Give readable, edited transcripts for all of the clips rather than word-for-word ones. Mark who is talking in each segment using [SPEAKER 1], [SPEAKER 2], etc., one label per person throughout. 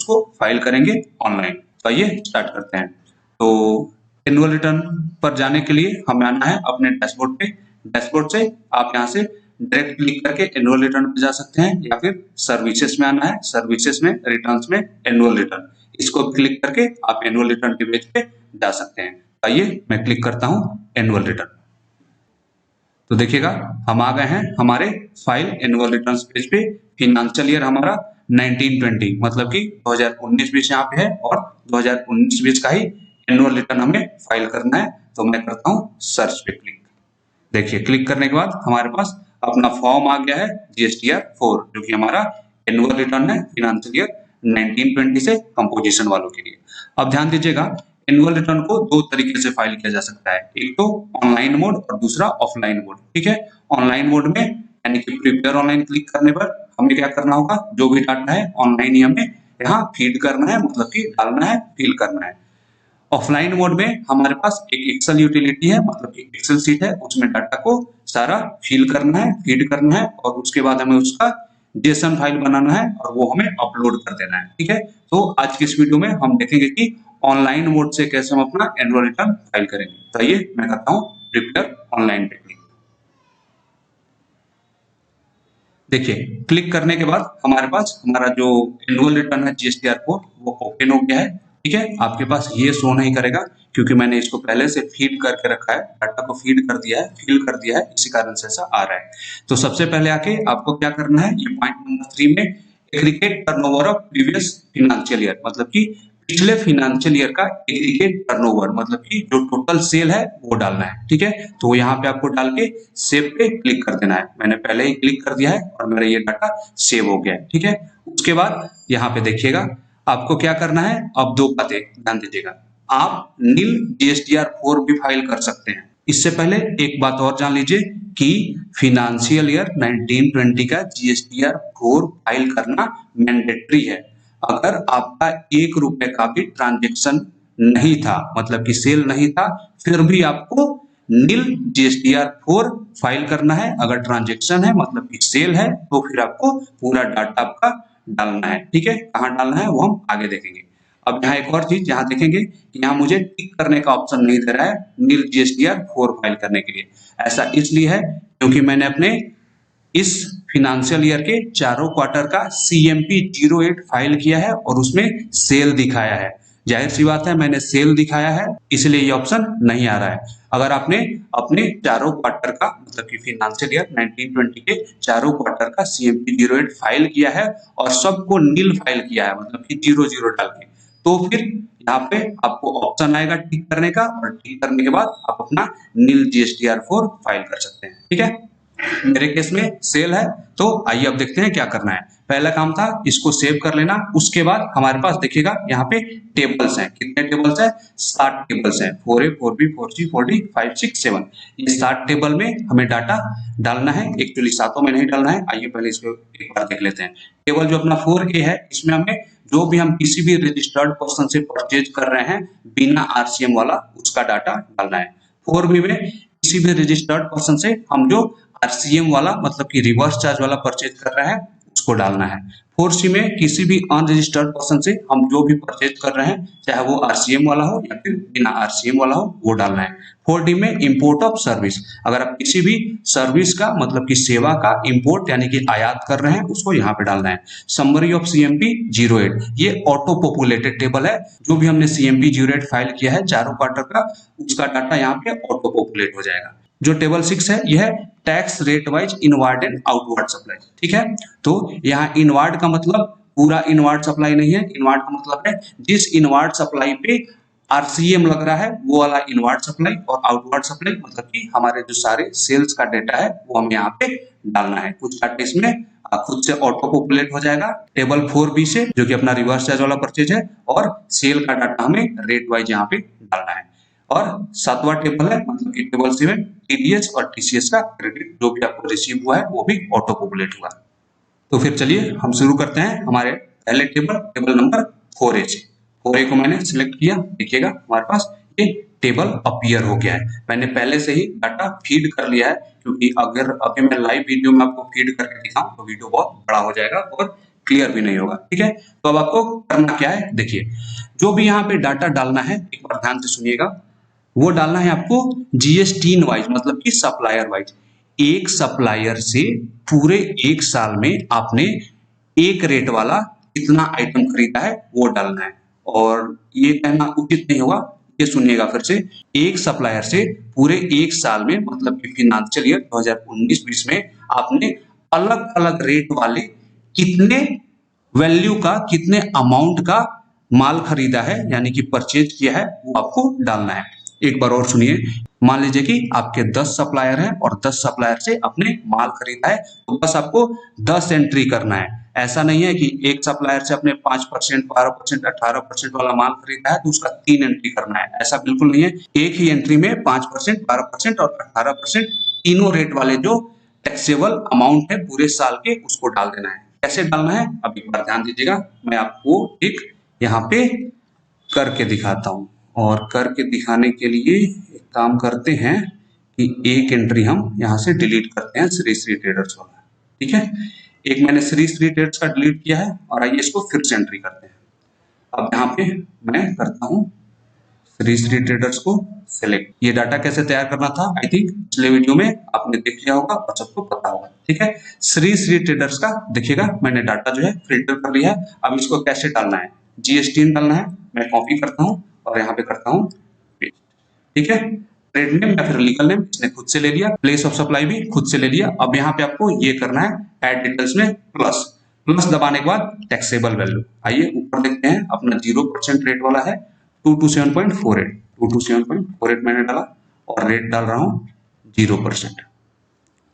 [SPEAKER 1] उसको फाइल करेंगे ऑनलाइन। तो आइए स्टार्ट करते हैं। तो एनुअल रिटर्न पर जाने के लिए हमें आना है अपने डैशबोर्ड पे। डैशबोर्ड से आप यहाँ से डायरेक्ट क्लिक करके एनुअल रिटर्न पे जा सकते हैं, या फिर सर्विसेज में आना है, सर्विसेज में रिटर्न्स में एनुअल रिटर्न, इसको क्लिक करके आप एनुअल रिटर्न के पेज पे जा सकते हैं। आइए मैं क्लिक करता हूँ एनुअल रिटर्न। तो देखिएगा हम आ गए हैं हमारे फाइल एनुअल रिटर्न्स पेज पे। फिनेंशियल ईयर हमारा 1920 मतलब कि 2019-20 यहाँ पे है, और 2019-20 का ही एनुअल रिटर्न हमें फाइल करना है। तो मैं करता हूँ सर्च पे क्लिक। देखिए क्लिक करने के बाद हमारे पास अपना फॉर्म आ गया है GSTR 4, जो कि हमारा एनुअल रिटर्न है फिनेंशियल ईयर 1920 से कंपोजिशन वालों के लिए। अब ध्यान दीजिएगा, एनुअल रिटर्न को दो तरीके से फाइल किया जा सकता है, एक तो ऑनलाइन मोड और दूसरा ऑफलाइन मोड। ठीक है, ऑनलाइन मोड में यानी कि प्रिपेयर ऑनलाइन क्लिक करने पर हमें क्या करना होगा, जो भी डाटा है ऑनलाइन ही हमें यहाँ फीड करना है, मतलब कि डालना है, फिल करना है। ऑफलाइन मोड में हमारे पास एक एक्सेल यूटिलिटी है, मतलब कि एक्सेल सीट है, उसमें डाटा को सारा फिल करना है, फीड करना है, और उसके बाद हमें उसका जेसन फाइल बनाना है और वो हमें अपलोड कर देना है। ठीक है, तो आज की इस वीडियो में हम देखेंगे कि ऑनलाइन मोड से कैसे हम अपना एनुअल रिटर्न फाइल करेंगे। तो आइए मैं करता हूँ प्रिपेयर ऑनलाइन पे क्लिक। देखिए क्लिक करने के बाद हमारे पास हमारा जो एनुअल रिटर्न है GSTR 4 वो ओपन हो गया है। ठीक है, आपके पास ये शो नहीं करेगा क्योंकि मैंने इसको पहले से फीड करके रखा है, डाटा को फीड कर दिया है, फिल कर दिया है, इसी कारण से ऐसा आ रहा है। तो सबसे पहले आके आपको क्या करना है, ये पॉइंट नंबर 3 में aggregate turnover of previous financial year, मतलब कि पिछले फिनेंशियल ईयर का एग्रीगेट टर्नओवर, मतलब कि जो टोटल सेल है वो डालना है। ठीक है, तो यहाँ पे आपको डाल के सेव पे क्लिक कर देना है। मैंने पहले ही क्लिक कर दिया है और मेरा ये डाटा सेव हो गया है। ठीक है, उसके बाद यहाँ पे देखिएगा आपको क्या करना है। अब दो बातें ध्यान दीजिएगा, आप नील GSTR 4 भी फाइल कर सकते हैं। इससे पहले एक बात और जान लीजिए कि फिनेंशियल ईयर 1920 का GSTR 4 फाइल करना मैंडेटरी है। अगर आपका ₹1 का भी ट्रांजेक्शन नहीं था, मतलब कि सेल नहीं था, फिर भी आपको नील GSTR 4 फाइल करना है। अगर ट्रांजेक्शन है मतलब कि सेल है, तो फिर आपको पूरा डाटा आपका डालना है। ठीक है, कहाँ डालना है वो हम आगे देखेंगे। अब यहाँ एक और चीज यहाँ देखेंगे कि यहाँ मुझे टिक करने का ऑप्शन नहीं दे रहा है नील GSTR 4 फाइल करने के लिए। ऐसा इसलिए है क्योंकि मैंने अपने इस फिनेंशियल ईयर के चारों क्वार्टर का CMP 08 फाइल किया है और उसमें सेल दिखाया है। जाहिर सी बात है, मैंने सेल दिखाया है इसलिए ये ऑप्शन नहीं आ रहा है। अगर आपने अपने चारों क्वार्टर का मतलब कि फिनेंशियल ईयर 1920 के चारों क्वार्टर का CMP 08 फाइल किया है और सबको नील फाइल किया है, मतलब कि 00 डाल के, तो फिर यहाँ पे आपको ऑप्शन आएगा टिक करने का, और टिक करने के बाद आप अपना नील GSTR 4 फाइल कर सकते हैं। ठीक है, मेरे केस में सेल है, तो आइए अब देखते हैं क्या करना है। पहला काम था इसको सेव कर लेना। उसके बाद हमारे पास देखिएगा यहाँ पे टेबल्स हैं। कितने टेबल्स हैं? 7 टेबल्स हैं, 4A 4B 4C 4D 5 6 7। ये 7 टेबल में हमें डाटा डालना है। एक्चुअली सातों में नहीं डालना है, आइए पहले इसको एक बार देख लेते हैं। टेबल जो अपना 4A है, इसमें हमें जो भी हम किसी भी रजिस्टर्ड पर्सन से परचेज कर रहे हैं बिना RCM वाला, उसका डाटा डालना है। 4B में किसी भी रजिस्टर्ड पर्सन से हम जो RCM वाला मतलब कि रिवर्स चार्ज वाला परचेज कर रहे हैं उसको डालना है। 4C में किसी भी अनरजिस्टर्ड पर्सन से हम जो भी परचेज कर रहे हैं, चाहे वो RCM वाला हो या फिर बिना RCM वाला हो, वो डालना है। 4D में इंपोर्ट ऑफ सर्विस, अगर आप किसी भी सर्विस का मतलब कि सेवा का इंपोर्ट यानी कि आयात कर रहे हैं, उसको यहाँ पे डालना है। समरी ऑफ CMP 08, ये ऑटो पॉपुलेटेड टेबल है। जो भी हमने CMP 08 फाइल किया है चारों क्वार्टर का, उसका डाटा यहाँ पे ऑटो पॉपुलेट हो जाएगा। जो टेबल 6 है, यह है tax rate wise inward and outward supply. ठीक है, तो यहाँ इनवर्ड का मतलब पूरा इनवर्ड सप्लाई नहीं है। इनवर्ड का मतलब है जिस इनवर्ड सप्लाई पे RCM लग रहा है वो वाला इनवर्ड सप्लाई, और आउटवर्ड सप्लाई मतलब कि हमारे जो सारे सेल्स का डेटा है वो हमें यहाँ पे डालना है। कुछ डाटा इसमें खुद से ऑटो पॉपुलेट हो जाएगा टेबल 4B से, जो कि अपना रिवर्स चार्ज वाला परचेज है, और सेल का डाटा हमें रेट वाइज यहाँ पे डालना है। और 7वां टेबल है मतलब कि टेबल 7 TDS और TCS का क्रेडिट जो भी आपको रिसीव हुआ है वो भी ऑटो पॉपुलेट हुआ। तो फिर चलिए हम शुरू करते हैं हमारे पहले टेबल नंबर 4A से। 4A को मैंने सिलेक्ट किया, देखिएगा हमारे पास ये टेबल अपीयर हो गया है। मैंने पहले से ही डाटा फीड कर लिया है, क्योंकि अगर अभी मैं लाइव वीडियो में आपको फीड करके दिखाऊं तो वीडियो बहुत बड़ा हो जाएगा और क्लियर भी नहीं होगा। ठीक है, तो अब आपको करना क्या है, देखिए जो भी यहाँ पे डाटा डालना है एक बार ध्यान से सुनिएगा, वो डालना है आपको जीएसटी वाइज, मतलब कि सप्लायर वाइज। एक सप्लायर से पूरे एक साल में आपने एक रेट वाला कितना आइटम खरीदा है वो डालना है। और ये कहना उचित नहीं होगा, ये सुनिएगा फिर से, एक सप्लायर से पूरे एक साल में, मतलब कि फिनेंशियल ईयर 2019-20 में आपने अलग अलग रेट वाले कितने वैल्यू का, कितने अमाउंट का माल खरीदा है, यानी कि परचेज किया है, वो आपको डालना है। एक बार और सुनिए, मान लीजिए कि आपके 10 सप्लायर हैं और 10 सप्लायर से आपने माल खरीदा है, तो बस आपको 10 एंट्री करना है। ऐसा नहीं है कि एक सप्लायर से आपने 5%, 12%, 18% वाला माल खरीदा है तो उसका 3 एंट्री करना है, ऐसा बिल्कुल नहीं है। एक ही एंट्री में 5%, 12% और 18% तीनों रेट वाले जो टैक्सेबल अमाउंट है पूरे साल के, उसको डाल देना है। कैसे डालना है अब एक बार ध्यान दीजिएगा, मैं आपको एक यहाँ पे करके दिखाता हूँ। और करके दिखाने के लिए एक काम करते हैं कि एक एंट्री हम यहाँ से डिलीट करते हैं, श्री श्री ट्रेडर्स वाला। ठीक है, एक मैंने श्री श्री ट्रेडर्स का डिलीट किया है और आइए इसको फिर से एंट्री करते हैं। अब यहाँ पे मैं करता हूँ श्री श्री ट्रेडर्स को सिलेक्ट। ये डाटा कैसे तैयार करना था आई थिंक पिछले वीडियो में आपने देख लिया होगा और सबको पता होगा। ठीक है, श्री श्री ट्रेडर्स का देखिएगा मैंने डाटा जो है फिल्टर कर लिया है। अब इसको कैसे डालना है, जीएसटी डालना है, मैं कॉपी करता हूँ और यहाँ पे करता हूँ पेस्ट। ठीक है, ट्रेड नेम या फिर लीगल नेम इसने खुद से ले लिया, प्लेस ऑफ सप्लाई भी खुद से ले लिया। अब यहाँ पे आपको ये करना है, ऐड डिटेल्स में प्लस, प्लस दबाने के बाद टैक्सेबल वैल्यू। आइए ऊपर देखते हैं, अपना 0% रेट वाला है 227.48, 227.48 मैंने डाला और रेट डाल रहा हूँ 0%।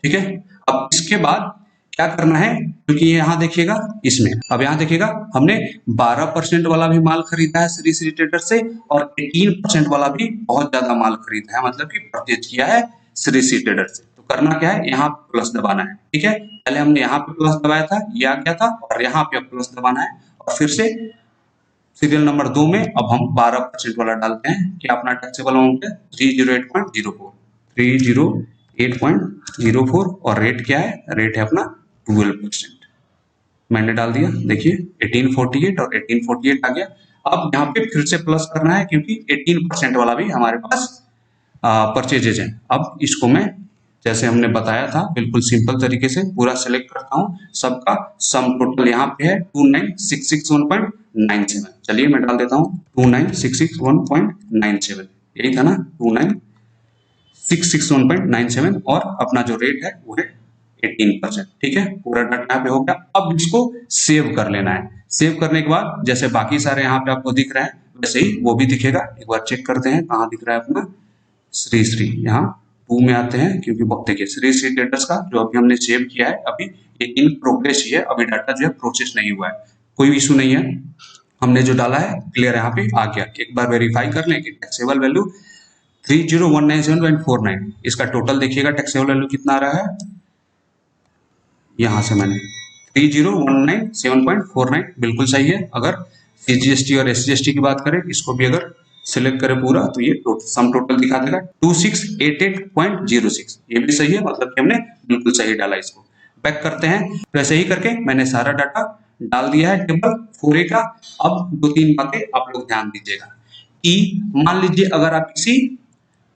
[SPEAKER 1] ठीक है, अब इसके बाद क्या करना है, क्योंकि यहाँ देखिएगा इसमें, अब यहाँ देखिएगा हमने 12% वाला भी माल खरीदा है श्री श्री ट्रेडर से और 18% वाला भी बहुत ज्यादा माल खरीदा है, मतलब कि परचेज किया है श्री श्री ट्रेडर से। तो करना क्या है, यहाँ प्लस दबाना है। ठीक है, पहले हमने यहाँ पे प्लस दबाया था, ये आ गया था, और यहाँ पे प्लस दबाना है और फिर से सीरियल नंबर 2 में अब हम 12% वाला डालते हैं कि अपना टैक्सेबल अमाउंट है 308.04, 308.04 और रेट क्या है, रेट है अपना 12%। मैंने डाल दिया, देखिए 1848 और 1848 आ गया। अब यहाँ पे फिर से प्लस करना है क्योंकि 18% वाला भी हमारे पास परचेजेज है। अब इसको मैं जैसे हमने बताया था बिल्कुल सिंपल तरीके से पूरा सिलेक्ट करता हूँ, सबका सम टोटल यहाँ पे है 29661.97। चलिए मैं डाल देता हूँ 29661.97, यही था ना 29661.97 और अपना जो रेट है वो है 18%। ठीक है, पूरा डाटा यहाँ पे हो गया। अब इसको सेव कर लेना है। सेव करने के बाद जैसे बाकी सारे यहाँ पे आपको दिख रहे हैं वैसे ही वो भी दिखेगा। एक बार चेक करते हैं कहाँ दिख रहा है अपना श्री श्री, यहाँ 2 में आते हैं क्योंकि वक्त देखिए श्री श्री डेटर्स का जो अभी हमने सेव किया है अभी ये इन प्रोग्रेस ही है, अभी डाटा जो है प्रोसेस नहीं हुआ है, कोई इशू नहीं है, हमने जो डाला है क्लियर यहाँ पे आ गया। एक बार वेरीफाई कर लें कि टैक्सेबल वैल्यू 30197.49, इसका टोटल देखिएगा टैक्सेबल वैल्यू कितना आ रहा है, यहां से मैंने 30197.49 बिल्कुल सही है। अगर सीजीएसटी और एसजीएसटी की बात करें, इसको भी अगर सिलेक्ट करें पूरा तो ये सम टोटल दिखा देगा 2688.06, ये भी सही है, मतलब कि हमने बिल्कुल सही डाला। इसको बैक करते हैं, तो ऐसे ही करके मैंने सारा डाटा डाल दिया है टेबल 4A का। अब 2-3 बातें आप लोग ध्यान दीजिएगा कि मान लीजिए अगर आप किसी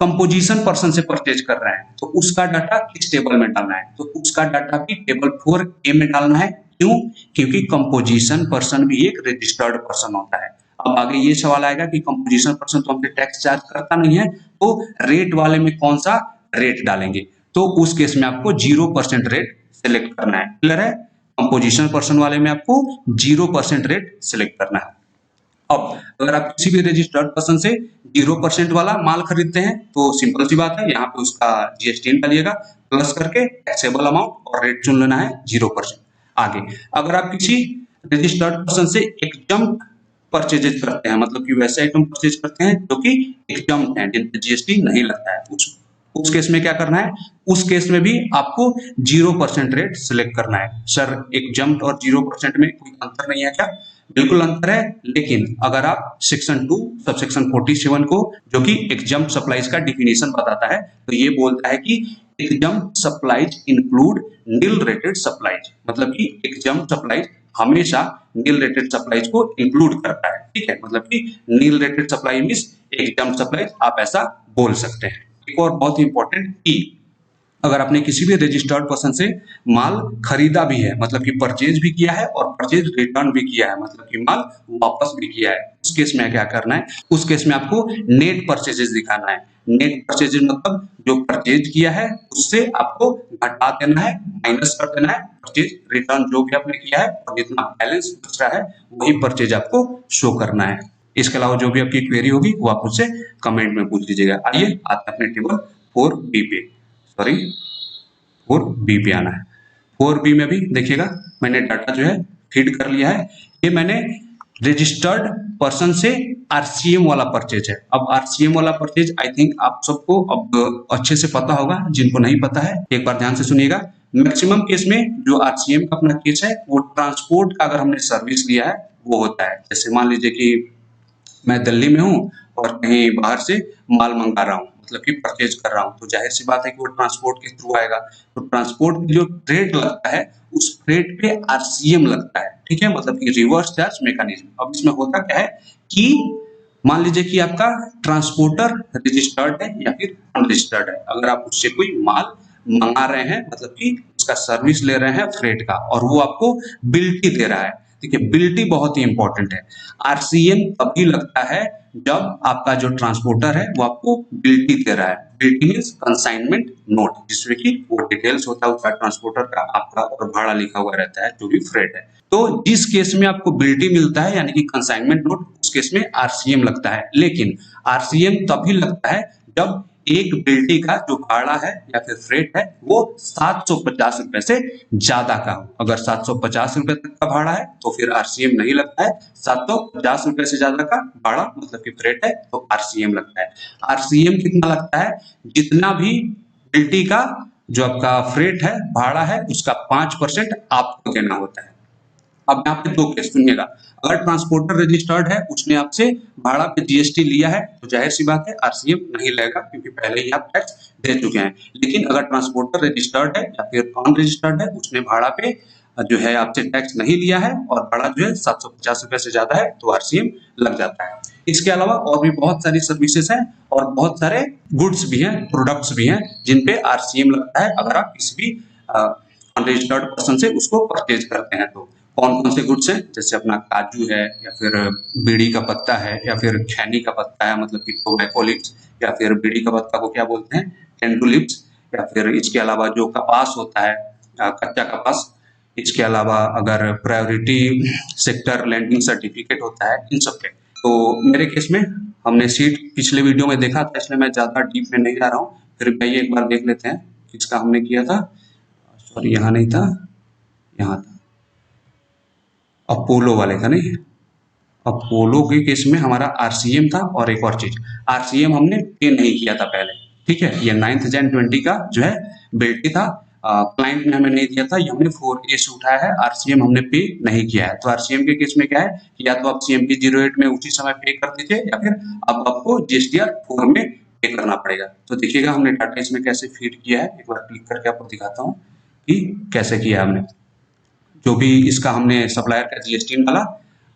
[SPEAKER 1] कंपोजिशन पर्सन से परचेज कर रहे हैं तो उसका डाटा किस टेबल में डालना है, तो उसका डाटा भी टेबल 4A में डालना है। क्यों, क्योंकि कंपोजिशन पर्सन भी एक रजिस्टर्ड पर्सन होता है। अब आगे ये सवाल आएगा कि कंपोजिशन पर्सन तो हमसे टैक्स चार्ज करता नहीं है, तो रेट वाले में कौन सा रेट डालेंगे, तो उस केस में आपको 0% रेट सिलेक्ट करना है। क्लियर है, कंपोजिशन पर्सन वाले में आपको 0% रेट सिलेक्ट करना है। अब अगर आप किसी भी रजिस्टर्ड पर्सन से 0% वाला माल खरीदते हैं तो सिंपल सी बात है, यहाँ पे उसका जीएसटी डालिएगा, प्लस करके टैक्सेबल अमाउंट और रेट चुन लेना है 0%। आगे अगर आप किसी रजिस्टर्ड पर्सन से एग्जम्प्ट परचेजेज करते हैं, मतलब कि वैसे आइटम परचेज करते हैं जो कि एग्जम्प्ट हैं, जिन पे जीएसटी नहीं लगता है, उस केस में क्या करना है, उस केस में भी आपको 0% रेट सिलेक्ट करना है। सर एग्जम्प्ट और 0% में कोई अंतर नहीं है क्या, बिल्कुल अंतर है, लेकिन अगर आप सेक्शन 2 सबसेक्शन 47 को जो कि एग्जम्प्ट सप्लाईज का डिफिनेशन बताता है, तो ये बोलता है कि exempt supplies include nil rated supplies, मतलब कि एग्जम्प्ट सप्लाईज हमेशा नील रेटेड सप्लाईज को इंक्लूड करता है, ठीक है, मतलब कि nil rated supply means exempt supply, आप ऐसा बोल सकते हैं। एक और बहुत ही इंपॉर्टेंट की, अगर आपने किसी भी रजिस्टर्ड पर्सन से माल खरीदा भी है, मतलब कि परचेज भी किया है और परचेज रिटर्न भी किया है, मतलब कि माल वापस भी किया है, उस केस में क्या करना है, उस केस में आपको नेट परचेजेस दिखाना है। नेट परचेजेस मतलब जो परचेज किया है उससे आपको घटा देना है, माइनस कर देना है परचेज रिटर्न जो भी आपने किया है, और जितना बैलेंस बच रहा है वही परचेज आपको शो करना है। इसके अलावा जो भी आपकी क्वेरी होगी वो आप मुझसे कमेंट में पूछ लीजिएगा। आइए आते हैं अपने टेबल 4B पे, सॉरी 4B पे आना है। 4B में भी देखिएगा मैंने डाटा जो है फीड कर लिया है। ये मैंने रजिस्टर्ड पर्सन से आरसीएम वाला परचेज है। अब आरसीएम वाला परचेज आई थिंक आप सबको अब अच्छे से पता होगा, जिनको नहीं पता है एक बार ध्यान से सुनिएगा। मैक्सिमम केस में जो आरसीएम का अपना केस है वो ट्रांसपोर्ट का अगर हमने सर्विस लिया है वो होता है। जैसे मान लीजिए कि मैं दिल्ली में हूँ और कहीं बाहर से माल मंगा रहा हूँ, मतलब कि परचेज कर रहा हूँ, तो जाहिर सी बात है कि वो ट्रांसपोर्ट के थ्रू आएगा। तो ट्रांसपोर्ट की जो फ्रेट लगता है उस फ्रेट पे आरसीएम लगता है, ठीक है, मतलब कि रिवर्स चार्ज मैकेनिज्म। अब इसमें होता क्या है कि मान लीजिए कि आपका ट्रांसपोर्टर रजिस्टर्ड है या फिर अनरजिस्टर्ड है, अगर आप उससे कोई माल मंगा रहे हैं, मतलब कि उसका सर्विस ले रहे हैं फ्रेट का, और वो आपको बिल्टी दे रहा है, देखिए बिल्टी बहुत ही इंपॉर्टेंट है। आरसीएम तभी लगता है जब आपका जो ट्रांसपोर्टर है वो आपको बिल्टी दे रहा है। बिल्टी मींस कंसाइनमेंट नोट, जिसमें कि वो डिटेल्स होता है उसका ट्रांसपोर्टर का, आपका और भाड़ा लिखा हुआ रहता है जो भी फ्रेट है। तो जिस केस में आपको बिल्टी मिलता है यानी कि कंसाइनमेंट नोट, उस केस में आरसीएम लगता है। लेकिन आरसीएम तभी लगता है जब एक बिल्टी का जो भाड़ा है या फिर फ्रेट है वो 750 रुपए से ज्यादा का हो। अगर 750 रुपए तक का भाड़ा है तो फिर आरसीएम नहीं लगता है, 750 रुपए से ज्यादा का भाड़ा मतलब कि फ्रेट है तो आरसीएम लगता है। आरसीएम कितना लगता है, जितना भी बिल्टी का जो आपका फ्रेट है भाड़ा है उसका 5% आपको देना होता है। अब यहाँ पे दो केस सुनिएगा, अगर ट्रांसपोर्टर रजिस्टर्ड है उसने आपसे भाड़ा पे जीएसटी लिया है तो जाहिर सी बात है आरसीएम नहीं लगेगा, क्योंकि पहले ही आप टैक्स दे चुके हैं। लेकिन अगर ट्रांसपोर्टर रजिस्टर्ड है या फिर अनरजिस्टर्ड है, उसने भाड़ा पे जो है आपसे टैक्स नहीं लिया है और भाड़ा जो है 750 रुपए से ज्यादा है तो आरसीएम लग जाता है। इसके अलावा और भी बहुत सारी सर्विसेज हैं और बहुत सारे गुड्स भी हैं, प्रोडक्ट्स भी हैं जिनपे आरसीएम लगता है अगर आप किसी भी अनरजिस्टर्ड पर्सन से उसको परचेज करते हैं। तो कौन कौन से गुड्स हैं, जैसे अपना काजू है या फिर बीड़ी का पत्ता है या फिर खैनी का पत्ता है, मतलब कि टोबैको लिप्स, या फिर बीड़ी का पत्ता को क्या बोलते हैं, कैंडू लिप्स, या फिर इसके अलावा जो कपास होता है कच्चा कपास, इसके अलावा अगर प्रायोरिटी सेक्टर लैंडिंग सर्टिफिकेट होता है, इन सब पे। तो मेरे केस में हमने सीट पिछले वीडियो में देखा था, इसलिए मैं ज्यादा डीप में नहीं जा रहा हूँ, फिर भाई एक बार देख लेते हैं किसका हमने किया था। सॉरी यहाँ नहीं था, यहाँ था, अपोलो वाले का नहीं, अपोलो के केस में हमारा आरसीएम था। और एक और चीज, आरसीएम हमने पे नहीं किया था पहले, ठीक है, ये 9 जन 20 का जो है बिल्टी था, क्लाइंट ने हमें नहीं दिया था, ये हमने 4A से उठाया है, आरसीएम हमने पे नहीं किया है। तो आरसीएम के केस में क्या है कि या तो आप सीएमपी 08 में उसी समय पे कर दीजिए या फिर अब आपको जीएसटीआर 4 में पे करना पड़ेगा। तो देखिएगा हमने डाटा इसमें कैसे फीड किया है, एक बार क्लिक करके आपको दिखाता हूँ कि कैसे किया हमने। जो भी इसका हमने सप्लायर का जीएसटी डाला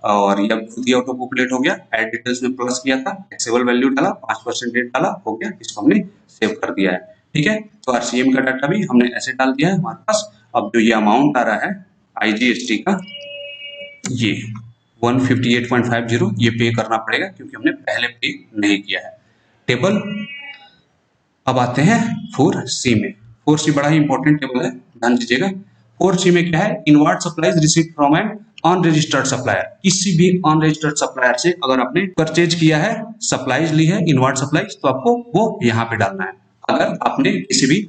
[SPEAKER 1] और ये खुद ही ऑटो पॉपुलेट हो गया, ऐड डिटेल्स में प्लस किया था, टैक्सेबल वैल्यू डाला, 5% रेट डाला, हो गया, इसको हमने सेव कर दिया है, ठीक है। तो आरसीएम का डाटा भी हमने ऐसे डाल दिया है हमारे पास। अब जो ये अमाउंट आ रहा है आईजीएसटी का, ये 158.50 ये पे करना पड़ेगा क्योंकि हमने पहले पे नहीं किया है। टेबल अब आते हैं 4C में। 4C बड़ा ही इंपॉर्टेंट टेबल है, ध्यान दीजिएगा। 4C में क्या है, inward supplies received from N unregistered supplier. किसी भी अनरजिस्टर्ड सप्लायर से अगर आपने परचेज किया है, सप्लाईज ली है, इनवर्ड सप्लाईज, तो आपको वो यहाँ पे डालना है। अगर आपने किसी भी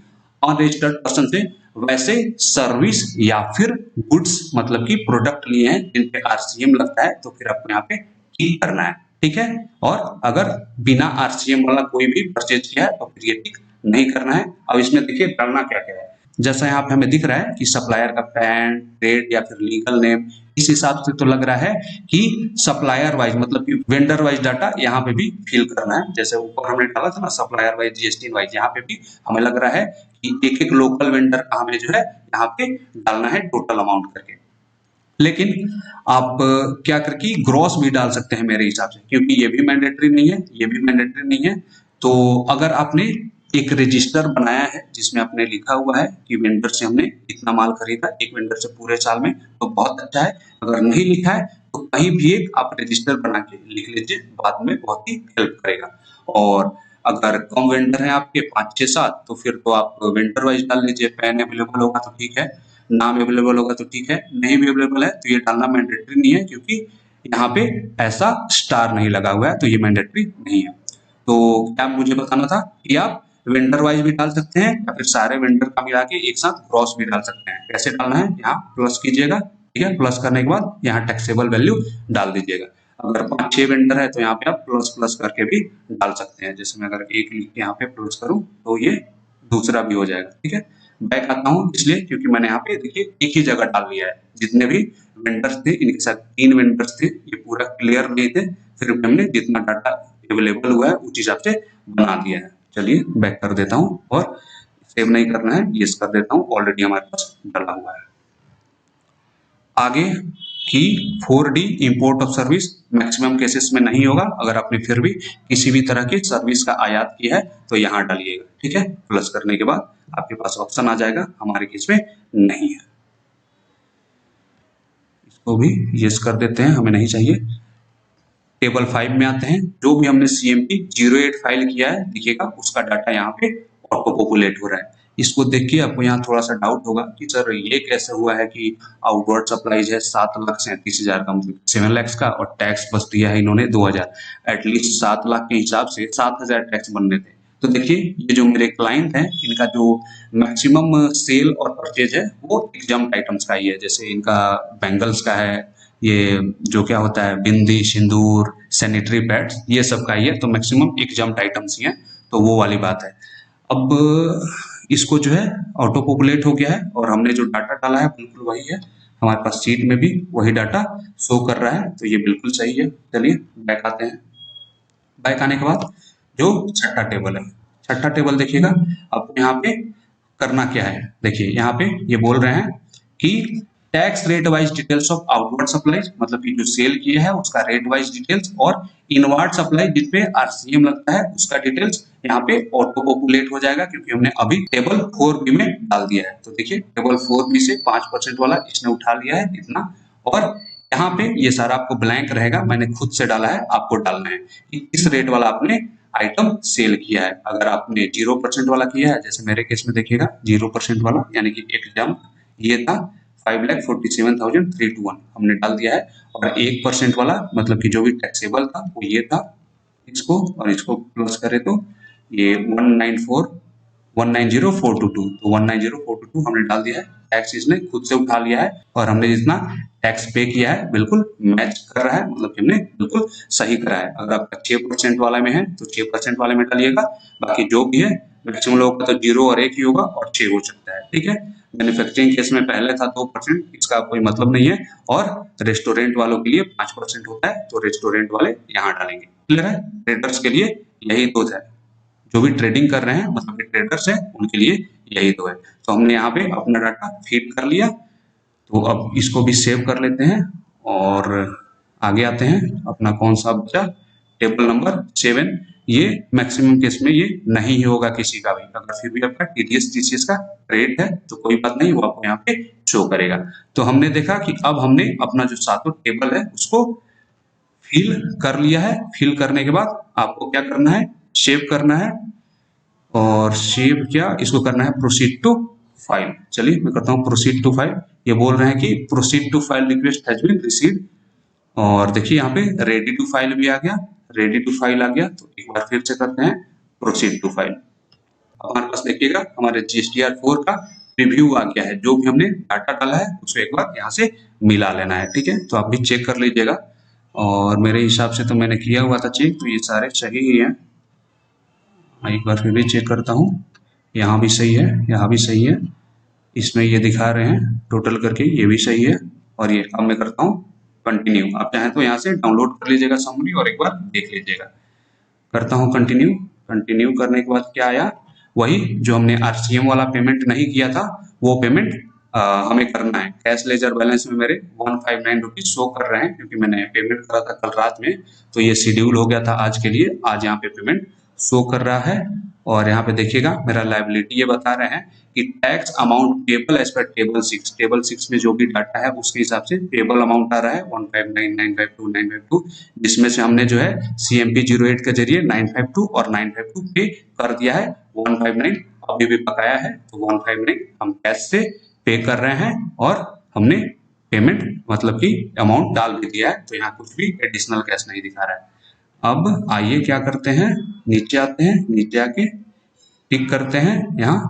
[SPEAKER 1] अनरजिस्टर्ड पर्सन से वैसे सर्विस या फिर गुड्स मतलब कि प्रोडक्ट लिए हैं जिन पे आरसीएम लगता है तो फिर आपको यहाँ पे टिक करना है, ठीक है। और अगर बिना आरसीएम वाला कोई भी परचेज किया है तो फिर ये टिक नहीं करना है। अब इसमें देखिए डालना क्या क्या है, जैसा यहाँ पे हमें दिख रहा है कि सप्लायर का पैन, डेट या फिर लीगल नेम, इस हिसाब से तो लग रहा है कि सप्लायर वाइज मतलब कि वेंडर वाइज डाटा यहाँ पे भी फिल करना है। जैसे ऊपर हमने डाला था ना सप्लायर वाइज जीएसटी वाइज, यहाँ पे भी हमें लग रहा है कि एक एक लोकल वेंडर का हमें जो है यहाँ पे डालना है टोटल अमाउंट करके। लेकिन आप क्या करके ग्रॉस भी डाल सकते हैं मेरे हिसाब से, क्योंकि ये भी मैंडेटरी नहीं है, ये भी मैंडेटरी नहीं है। तो अगर आपने एक रजिस्टर बनाया है जिसमें आपने लिखा हुआ है कि वेंडर से हमने इतना माल खरीदा एक वेंडर से पूरे साल में, तो बहुत अच्छा है। अगर नहीं लिखा है तो कहीं भी एक आप रजिस्टर बना के लिख लीजिए, बाद में बहुत ही हेल्प करेगा। और अगर कम वेंडर है आपके 5 6 7, तो फिर तो आप वेंडर वाइज डाल लीजिए। पैन अवेलेबल होगा तो ठीक है, नाम अवेलेबल होगा तो ठीक है, नहीं भी अवेलेबल है तो ये डालना मैंडेटरी नहीं है, क्योंकि यहाँ पे ऐसा स्टार नहीं लगा हुआ है, तो ये मैंडेटरी नहीं है। तो क्या मुझे बताना था कि आप वेंडर वाइज भी डाल सकते हैं या फिर सारे वेंडर का मिला के एक साथ क्रॉस भी डाल सकते हैं। कैसे डालना है, यहाँ प्लस कीजिएगा, ठीक है। प्लस करने के बाद यहाँ टैक्सेबल वैल्यू डाल दीजिएगा। अगर 5 6 वेंडर है तो यहाँ पे आप प्लस प्लस करके भी डाल सकते हैं। जैसे मैं अगर एक लिख के यहाँ पे प्लस करूँ तो ये दूसरा भी हो जाएगा, ठीक है। बैक आता हूँ इसलिए क्योंकि मैंने यहाँ पे देखिए एक ही जगह डाल लिया है। जितने भी वेंडर्स थे इनके साथ 3 वेंडर्स थे, ये पूरा क्लियर नहीं थे, फिर हमने जितना डाटा अवेलेबल हुआ है उस हिसाब से बना दिया है। चलिए बैक कर देता हूँ और सेव नहीं करना है, यस कर देता हूँ, ऑलरेडी हमारे पास डाला हुआ है। आगे की 4D import of service maximum cases में नहीं होगा। अगर आपने फिर भी किसी भी तरह की सर्विस का आयात किया है तो यहाँ डालिएगा, ठीक है। प्लस करने के बाद आपके पास ऑप्शन आ जाएगा, हमारे केस में नहीं है। इसको भी यस कर देते हैं, हमें नहीं चाहिए। टेबल 5 में आते हैं। जो भी हमने CMP 08 फाइल किया है दिखेगा, उसका डाटा यहाँ पे ऑटो पॉपुलेट हो रहा है। इसको देख के आपको यहाँ थोड़ा सा डाउट होगा कि सर ये कैसे हुआ है कि आउटवर्ड सप्लाईज है 7,37,000 का, मतलब 7 लाख का, और टैक्स बस दिया है इन्होंने 2,000। एटलीस्ट 7 लाख के हिसाब से 7,000 टैक्स बनने थे। तो देखिए ये जो मेरे क्लाइंट हैं इनका जो मैक्सिमम सेल और परचेज है वो एग्जाम आइटम्स का ही है। जैसे इनका बैंगल्स का है, ये जो क्या होता है बिंदी सिंदूर सैनिटरी पैड्स, ये सब का ही है। तो मैक्सिमम एग्जाम्ड आइटम्स ही हैं, तो वो वाली बात है। अब इसको जो है ऑटो पॉपुलेट हो गया है और हमने जो डाटा डाला है बिल्कुल वही है। हमारे पास शीट में भी वही डाटा शो कर रहा है, तो ये बिल्कुल सही है। चलिए बैक आते हैं। बैक आने के बाद जो छठा टेबल है, छठा टेबल देखिएगा। अब यहाँ पे करना क्या है, देखिए यहाँ पे ये बोल रहे हैं कि tax rate wise details of outward supplies, मतलब कि जो सेल किया है उसका रेट वाइज डिटेल्स, और इनवर्ड सप्लाई जिसपे RCM लगता है उसका डिटेल्स यहाँ पे ऑटो पॉपुलेट हो जाएगा, क्योंकि हमने अभी टेबल 4B में डाल दिया है। तो देखिए टेबल 4B से 5% वाला इसने उठा लिया है इतना, और यहाँ पे ये सारा आपको ब्लैंक रहेगा, मैंने खुद से डाला है, आपको डालना है कि किस रेट वाला आपने आइटम सेल किया है। अगर आपने 0% वाला किया है, जैसे मेरे केस में देखिएगा 0% वाला, यानी कि एग्जाम ये था 5,47,321 हमने डाल दिया है। और 1% वाला मतलब कि जो भी टैक्सेबल था वो ये था, इसको और इसको प्लस करें तो ये 190,422, तो 190,422 हमने डाल दिया है। टैक्स इसने खुद से उठा लिया है और हमने जितना टैक्स पे किया है बिल्कुल मैच कर रहा है, मतलब कि हमने बिल्कुल सही करा है। अगर आपका 6% वाला में है तो 6% वाले में डालिएगा, बाकी जो भी है मैक्सिमम लोगों का तो 0 और 1 ही होगा और 6 हो सकता है, ठीक है। मैन्युफैक्चरिंग केस में पहले था 2%, इसका कोई मतलब नहीं है। और रेस्टोरेंट वालों के लिए 5% होता है, तो रेस्टोरेंट वाले यहाँ डालेंगे। क्लियर है, ट्रेडर्स के लिए यही दो है, जो भी ट्रेडिंग कर रहे हैं मतलब कि ट्रेडर्स हैं उनके लिए यही दो है। तो हमने यहाँ पे अपना डाटा फीड कर लिया, तो अब इसको भी सेव कर लेते हैं और आगे आते हैं। अपना कौन सा बचा, टेबल नंबर 7। ये मैक्सिमम केस में ये नहीं होगा किसी का भी। अगर फिर भी आपका TDS TCS का रेट है तो कोई बात नहीं, वो आपको यहाँ पे शो करेगा। तो हमने देखा कि अब हमने अपना जो सातों टेबल है उसको फिल कर लिया है। फिल करने के बाद आपको क्या करना है, सेव करना है, और सेव क्या इसको करना है प्रोसीड टू फाइल। चलिए मैं करता हूँ प्रोसीड टू फाइल। ये बोल रहे हैं कि proceed to file request has been received, और देखिए यहाँ पे रेडी टू फाइल भी आ गया, रेडी टू फाइल आ गया। तो एक बार फिर से करते हैं प्रोसीड टू फाइल। हमारे पास देखिएगा हमारे GSTR4 का रिव्यू आ गया है। जो भी हमने डाटा डाला है उसको एक बार यहाँ से मिला लेना है, ठीक है। तो आप भी चेक कर लीजिएगा, और मेरे हिसाब से तो मैंने किया हुआ था चेक, तो ये सारे सही ही हैं। एक बार फिर भी चेक करता हूँ, यहाँ भी सही है, यहाँ भी सही है, इसमें ये दिखा रहे हैं टोटल करके, ये भी सही है। और ये अब मैं करता हूँ कंटिन्यू। आप चाहें तो यहाँ से डाउनलोड कर लीजिएगा समरी और एक बार देख लीजिएगा। करता हूँ कंटिन्यू। कंटिन्यू करने के बाद क्या आया, वही जो हमने RCM वाला पेमेंट नहीं किया था वो पेमेंट हमें करना है। कैश लेजर बैलेंस में मेरे 159 रुपीज शो कर रहे हैं क्योंकि मैंने पेमेंट करा था कल रात में, तो ये शेड्यूल हो गया था आज के लिए। आज यहाँ पे पेमेंट शो कर रहा है और यहाँ पे देखिएगा मेरा लायबिलिटी ये बता रहे हैं कि tax amount payable as per table 6 में जो भी डाटा है उसके हिसाब से पेबल अमाउंट आ रहा है 159,952,952, जिसमें से हमने जो है CMP 08 के जरिए 952 और 952 पे कर दिया है। 159 अभी भी बकाया है तो 159 हम कैश से पे कर रहे हैं और हमने पेमेंट मतलब कि अमाउंट डाल भी दिया है, तो यहाँ कुछ भी एडिशनल कैश नहीं दिखा रहा है। अब आइए क्या करते हैं, नीचे आते हैं, नीचे आके टिक करते हैं यहाँ